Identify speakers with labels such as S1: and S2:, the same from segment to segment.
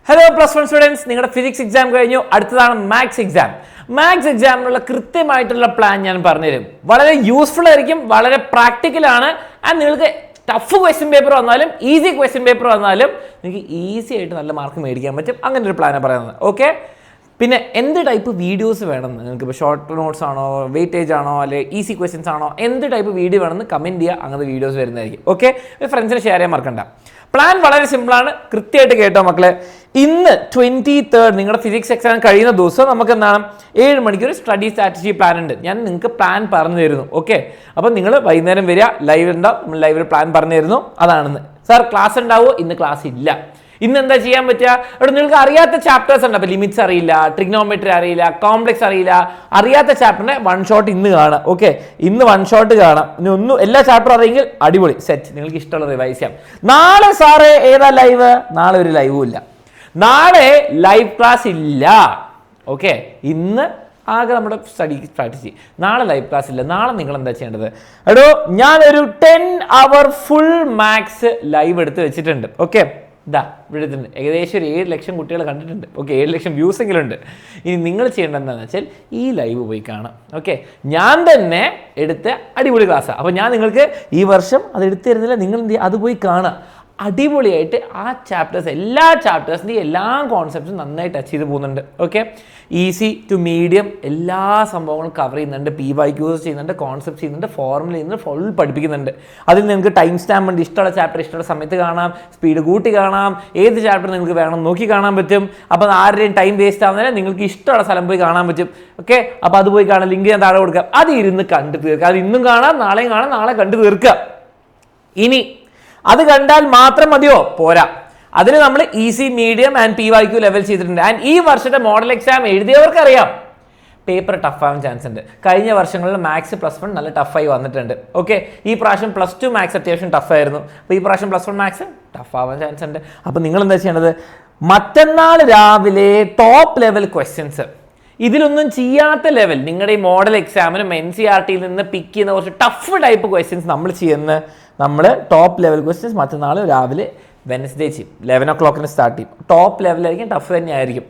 S1: Hello plus one students, നിങ്ങളുടെ physics exam കഴിഞ്ഞു. അടുത്തതാണ് മാത്സ് എക്സാം. മാത്സ് എക്സാമിനുള്ള കൃത്യമായിട്ടുള്ള പ്ലാൻ ഞാൻ പറഞ്ഞുതരും. വളരെ യൂസ്ഫുൾ ആയിരിക്കും, വളരെ പ്രാക്ടിക്കൽ ആണ്. ആൻഡ് നിങ്ങൾക്ക് ടഫ് ക്വസ്റ്റ്യൻ പേപ്പർ വന്നാലും ഈസി ക്വസ്റ്റ്യൻ പേപ്പർ വന്നാലും നിങ്ങൾക്ക് ഈസി ആയിട്ട് നല്ല മാർക്ക് മേടിക്കാൻ പറ്റും. അങ്ങനെ ഒരു പ്ലാനാണ് പറയുന്നത്. ഓക്കെ, പിന്നെ എന്ത് ടൈപ്പ് വീഡിയോസ് വേണം നിങ്ങൾക്ക്? ഇപ്പോൾ ഷോർട്ട് നോട്ട്സ് ആണോ, വെയിറ്റേജ് ആണോ, അല്ലെങ്കിൽ ഈസി ക്വസ്റ്റ്യൻസ് ആണോ, എന്ത് ടൈപ്പ് വീഡിയോ വേണമെന്ന് കമൻറ്റ് ചെയ്യുക. അങ്ങനത്തെ വീഡിയോസ് വരുന്നതായിരിക്കും. ഓക്കെ, ഫ്രണ്ട്സിന് ഷെയർ ചെയ്യാൻ മറക്കണ്ട. പ്ലാൻ വളരെ സിമ്പിളാണ്, കൃത്യമായിട്ട് കേട്ടോ മക്കളെ. ഇന്ന് 23rd നിങ്ങളുടെ ഫിസിക്സ് എക്സാം കഴിയുന്ന ദിവസം നമുക്ക് എന്താണ് 7 മണിക്ക് ഒരു സ്റ്റഡി സ്ട്രാറ്റജി പ്ലാൻ ഉണ്ട്. ഞാൻ നിങ്ങൾക്ക് പ്ലാൻ പറഞ്ഞു തരുന്നു. ഓക്കെ, അപ്പം നിങ്ങൾ വൈകുന്നേരം വരിക, ലൈവ് ഉണ്ടാവും, നമ്മൾ ലൈവിൽ പ്ലാൻ പറഞ്ഞു തരുന്നു. അതാണെന്ന്. സാർ ക്ലാസ് ഉണ്ടാവുമോ? ഇന്ന് ക്ലാസ് ഇല്ല. ഇന്ന് എന്താ ചെയ്യാൻ പറ്റുക? ഇവിടെ നിങ്ങൾക്ക് അറിയാത്ത ചാപ്റ്റേഴ്സ് ഉണ്ട്. അപ്പോൾ ലിമിറ്റ്സ് അറിയില്ല, ട്രിഗ്നോമെട്രി അറിയില്ല, കോംപ്ലക്സ് അറിയില്ല, അറിയാത്ത ചാപ്റ്ററിനെ വൺ ഷോട്ട് ഇന്ന് കാണാം. ഓക്കെ, ഇന്ന് വൺ ഷോട്ട് കാണാം. ഇനി ഒന്നും എല്ലാ ചാപ്റ്ററും അറിയെങ്കിൽ അടിപൊളി സെറ്റ്, നിങ്ങൾക്ക് ഇഷ്ടമുള്ള റിവൈസ് ചെയ്യാം. നാളെ സാറേ ഏതാ ലൈവ്? നാളെ ഒരു ലൈവും ഇല്ല, നാളെ ലൈവ് ക്ലാസ് ഇല്ല. ഓക്കെ, ഇന്ന് ആകെ നമ്മുടെ സ്റ്റഡി സ്ട്രാറ്റജി. നാളെ ലൈവ് ക്ലാസ് ഇല്ല. നാളെ നിങ്ങൾ എന്താ ചെയ്യേണ്ടത്? എടോ, ഞാനൊരു 10 hour ഫുൾ മാത്സ് ലൈവ് എടുത്ത് വെച്ചിട്ടുണ്ട്. ഓക്കെ, ഇതാ ഇവിടെ ഏകദേശം ഒരു 7 ലക്ഷം കുട്ടികൾ കണ്ടിട്ടുണ്ട്. ഓക്കെ, 7 ലക്ഷം വ്യൂസ് എങ്കിലും ഉണ്ട്. ഇനി നിങ്ങൾ ചെയ്യേണ്ടത് എന്താണെന്ന് വെച്ചാൽ ഈ ലൈവ് പോയി കാണാം. ഓക്കെ, ഞാൻ തന്നെ എടുത്ത അടിപൊളി ക്ലാസ്സാണ്. അപ്പോൾ ഞാൻ നിങ്ങൾക്ക് ഈ വർഷം അത് എടുത്തു തരുന്നില്ല, നിങ്ങൾ എന്ത് ചെയ്യുക? അത് പോയി കാണുക. അടിപൊളിയായിട്ട് ആ ചാപ്റ്റേഴ്സ്, എല്ലാ ചാപ്റ്റേഴ്സിൻ്റെയും എല്ലാ കോൺസെപ്റ്റ്സും നന്നായി ടച്ച് ചെയ്ത് പോകുന്നുണ്ട്. ഓക്കെ, ഈസി ടു മീഡിയം എല്ലാ സംഭവങ്ങളും കവർ ചെയ്യുന്നുണ്ട്. PYQs ചെയ്യുന്നുണ്ട്, കോൺസെപ്റ്റ് ചെയ്യുന്നുണ്ട്, ഫോർമുല ചെയ്യുന്നുണ്ട്, ഫുൾ പഠിപ്പിക്കുന്നുണ്ട്. അതിൽ നിങ്ങൾക്ക് ടൈം സ്റ്റാമ്പ് ഉണ്ട്. ഇഷ്ടമുള്ള ചാപ്റ്റർ ഇഷ്ടമുള്ള സമയത്ത് കാണാം, സ്പീഡ് കൂട്ടി കാണാം, ഏത് ചാപ്റ്റർ നിങ്ങൾക്ക് വേണം നോക്കി കാണാൻ പറ്റും. അപ്പോൾ ആരുടെയും ടൈം വേസ്റ്റ് ആവുന്നതിന് നിങ്ങൾക്ക് ഇഷ്ടമുള്ള സ്ഥലം പോയി കാണാൻ പറ്റും. ഓക്കെ, അപ്പോൾ അത് പോയി കാണാം, ലിങ്ക് ഞാൻ താഴെ കൊടുക്കാം. അത് ഇരുന്ന് കണ്ടു തീർക്കുക. അത് ഇന്നും കാണാം, നാളെയും കാണാം, നാളെ കണ്ടു തീർക്കുക. ഇനി അത് കണ്ടാൽ മാത്രം മതിയോ? പോരാ. അതിന് നമ്മൾ easy, medium and PYQ level ചെയ്തിട്ടുണ്ട്. ആൻഡ് ഈ വർഷത്തെ മോഡൽ എക്സാം എഴുതിയവർക്ക് അറിയാം പേപ്പർ ടഫ് ആവാൻ ചാൻസ് ഉണ്ട്. കഴിഞ്ഞ വർഷങ്ങളിൽ മാത്സ് +1 നല്ല ടഫായി വന്നിട്ടുണ്ട്. ഓക്കെ, ഈ പ്രാവശ്യം +2 മാത്സ് അത്യാവശ്യം ടഫായിരുന്നു. അപ്പോൾ ഈ പ്രാവശ്യം +1 മാത്സ് ടഫ് ആവാൻ ചാൻസ് ഉണ്ട്. അപ്പോൾ നിങ്ങൾ എന്താ ചെയ്യേണ്ടത്? മറ്റന്നാൾ രാവിലെ ടോപ്പ് ലെവൽ ക്വസ്റ്റ്യൻസ്, ഇതിലൊന്നും ചെയ്യാത്ത ലെവൽ, നിങ്ങളുടെ ഈ മോഡൽ എക്സാമിനും NCERTയിൽ നിന്ന് പിക്ക് ചെയ്യുന്ന കുറച്ച് ടഫ് ടൈപ്പ് ക്വസ്റ്റ്യൻസ് നമ്മൾ ടോപ്പ് ലെവൽ ക്വസ്റ്റ്യൻസ് മറ്റന്നാൾ രാവിലെ വെനസ്ഡേ ചെയ്യും. 11 o'clock സ്റ്റാർട്ട് ചെയ്യും. ടോപ്പ് ലെവലായിരിക്കും, ടഫ് തന്നെയായിരിക്കും.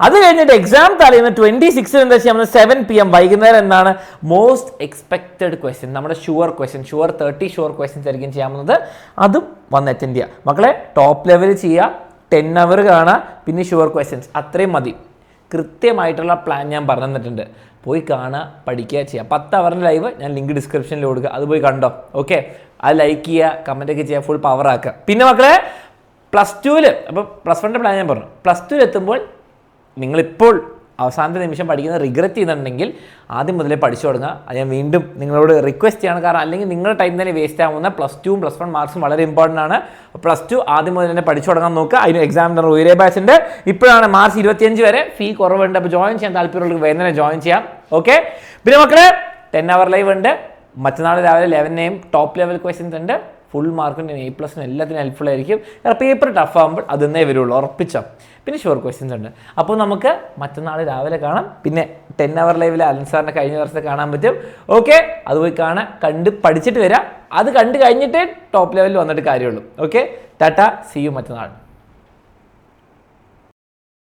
S1: അത് കഴിഞ്ഞിട്ട് എക്സാം തലേന്ന് 26 എന്താ ചെയ്യാൻ? 7 PM വൈകുന്നേരം എന്താണ് മോസ്റ്റ് എക്സ്പെക്റ്റഡ് ക്വസ്റ്റ്യൻ, നമ്മുടെ ഷുവർ ക്വസ്റ്റ്യൻ, 30 ഷുവർ ക്വസ്റ്റ്യൻസ് ആയിരിക്കും ചെയ്യാവുന്നത്. അതും വന്ന് അറ്റൻഡ് ചെയ്യുക മക്കളെ. ടോപ്പ് ലെവൽ ചെയ്യുക, 10 hour കാണുക, പിന്നെ ഷുവർ ക്വസ്റ്റ്യൻസ്, അത്രയും മതി. കൃത്യമായിട്ടുള്ള പ്ലാൻ ഞാൻ പറഞ്ഞു തന്നിട്ടുണ്ട്. പോയി കാണുക, പഠിക്കുക, ചെയ്യുക. 10 hour ലൈവ് ഞാൻ ലിങ്ക് ഡിസ്ക്രിപ്ഷനിൽ കൊടുക്കുക. അത് പോയി കണ്ടോ. ഓക്കെ, അത് ലൈക്ക് ചെയ്യുക, കമൻറ്റൊക്കെ ചെയ്യുക, ഫുൾ പവർ ആക്കുക. പിന്നെ മക്കളെ +2 അപ്പോൾ +1 പ്ലാൻ ഞാൻ പറഞ്ഞു. +2 എത്തുമ്പോൾ നിങ്ങളിപ്പോൾ അവസാനത്തെ നിമിഷം പഠിക്കുന്നത് റിഗ്രറ്റ് ചെയ്യുന്നുണ്ടെങ്കിൽ ആദ്യം മുതലേ പഠിച്ചു തുടങ്ങുക. അത് ഞാൻ വീണ്ടും നിങ്ങളോട് റിക്വസ്റ്റ് ചെയ്യണം. കാരണം അല്ലെങ്കിൽ നിങ്ങളുടെ ടൈം തന്നെ വേസ്റ്റ് ആവുന്ന +2 +1 മാർക്സും വളരെ ഇമ്പോർട്ടൻ്റ് ആണ്. +2 ആദ്യം മുതൽ തന്നെ പഠിച്ചു തുടങ്ങാൻ നോക്കുക. അതിന് എക്സാമിൻ്റെ ഉയരെ ബാച്ച് ഉണ്ട്. ഇപ്പോഴാണ് മാർച്ച് 25 വരെ ഫീ കുറവുണ്ട്. അപ്പോൾ ജോയിൻ ചെയ്യാൻ താല്പര്യമുള്ളവർക്ക് വേഗം തന്നെ ജോയിൻ ചെയ്യാം. ഓക്കെ, പിന്നെ മക്കളെ 10 hour ലൈവ് ഉണ്ട്. മറ്റന്നാൾ രാവിലെ 11 AM ടോപ്പ് ലെവൽ ക്വസ്റ്റ്യൻസ് ഉണ്ട്. ഫുൾ മാർക്കിന് A+ എല്ലാത്തിനും ഹെൽപ്ഫുൾ ആയിരിക്കും. പേപ്പർ ടഫ് ആകുമ്പോൾ അതെന്നേ വരുള്ളൂ, ഉറപ്പിച്ചോ. പിന്നെ ഷുവർ ക്വസ്റ്റ്യൻസ് ഉണ്ട്. അപ്പോൾ നമുക്ക് മറ്റന്നാൾ രാവിലെ കാണാം. പിന്നെ 10 hour ലൈവിൽ അലൻ സാറിൻ്റെ കഴിഞ്ഞ വർഷത്തെ കാണാൻ പറ്റും. ഓക്കെ, അത് പോയി കാണാൻ, കണ്ട് പഠിച്ചിട്ട് വരാം. അത് കണ്ടു കഴിഞ്ഞിട്ടേ ടോപ്പ് ലെവലിൽ വന്നിട്ട് കാര്യമുള്ളൂ. ഓക്കെ, ടാറ്റ, സീ യു മറ്റന്നാൾ.